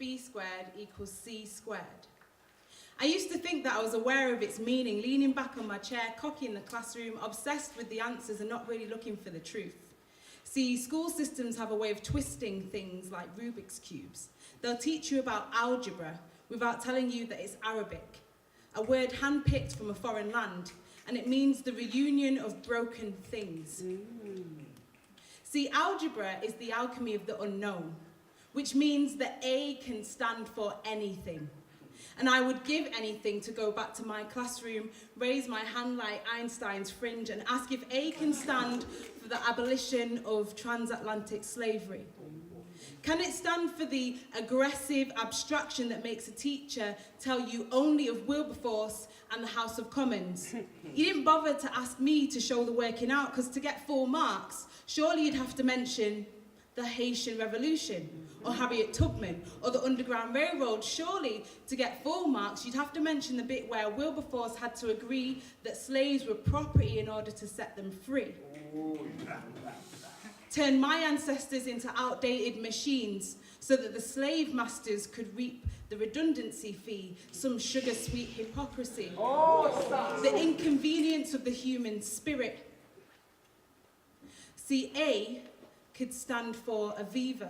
B squared equals C squared. I used to think that I was aware of its meaning, leaning back on my chair, cocky in the classroom, obsessed with the answers and not really looking for the truth. See, school systems have a way of twisting things like Rubik's Cubes. They'll teach you about algebra without telling you that it's Arabic, a word handpicked from a foreign land, and it means the reunion of broken things. See, algebra is the alchemy of the unknown, which means that A can stand for anything. And I would give anything to go back to my classroom, raise my hand like Einstein's fringe, and ask if A can stand for the abolition of transatlantic slavery. Can it stand for the aggressive abstraction that makes a teacher tell you only of Wilberforce and the House of Commons? You didn't bother to ask me to show the working out, because to get full marks, surely you'd have to mention the Haitian Revolution, or Harriet Tubman, or the Underground Railroad. Surely, to get full marks, you'd have to mention the bit where Wilberforce had to agree that slaves were property in order to set them free. Turn my ancestors into outdated machines so that the slave masters could reap the redundancy fee, some sugar-sweet hypocrisy. The inconvenience of the human spirit. See, A could stand for Aviva,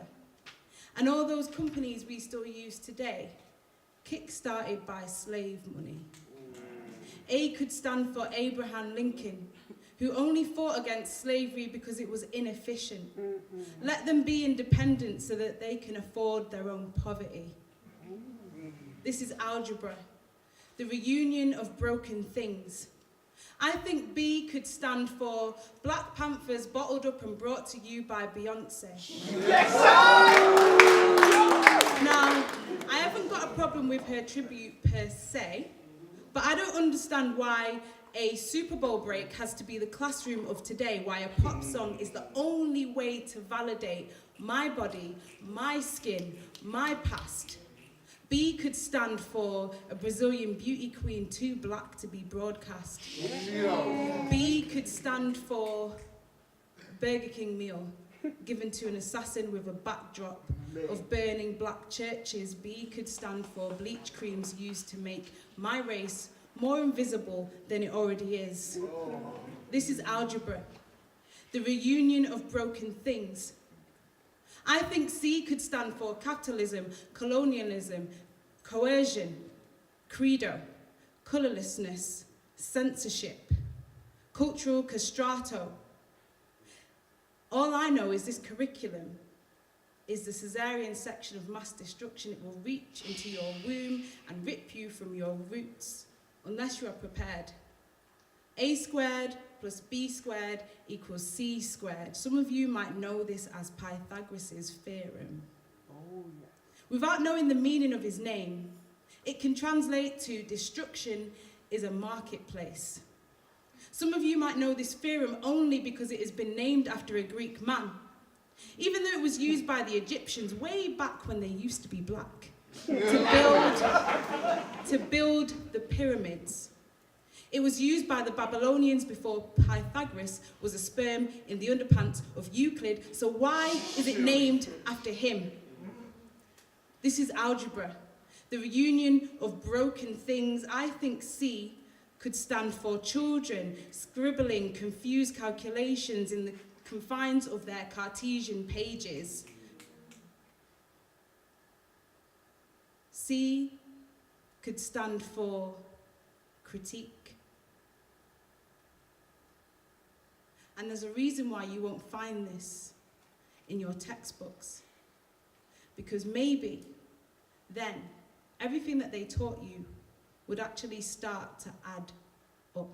and all those companies we still use today, kick-started by slave money. A could stand for Abraham Lincoln, who only fought against slavery because it was inefficient. Let them be independent so that they can afford their own poverty. This is algebra, the reunion of broken things. I think B could stand for Black Panthers bottled up and brought to you by Beyonce. Yes, now, I haven't got a problem with her tribute per se, but I don't understand why a Super Bowl break has to be the classroom of today, why a pop song is the only way to validate my body, my skin, my past. B could stand for a Brazilian beauty queen too black to be broadcast. B could stand for Burger King meal given to an assassin with a backdrop of burning black churches. B could stand for bleach creams used to make my race more invisible than it already is. This is algebra, the reunion of broken things. I think C could stand for capitalism, colonialism, coercion, credo, colourlessness, censorship, cultural castrato. All I know is this curriculum is the caesarean section of mass destruction. It will reach into your womb and rip you from your roots, unless you are prepared. A squared plus B squared equals C squared. Some of you might know this as Pythagoras' theorem. Without knowing the meaning of his name, it can translate to destruction is a marketplace. Some of you might know this theorem only because it has been named after a Greek man, even though it was used by the Egyptians way back when they used to be black, to build the pyramids. It was used by the Babylonians before Pythagoras was a sperm in the underpants of Euclid, so why is it named after him? This is algebra, the reunion of broken things. I think C could stand for children scribbling confused calculations in the confines of their Cartesian pages. C could stand for critique. And there's a reason why you won't find this in your textbooks. Because maybe then everything that they taught you would actually start to add up.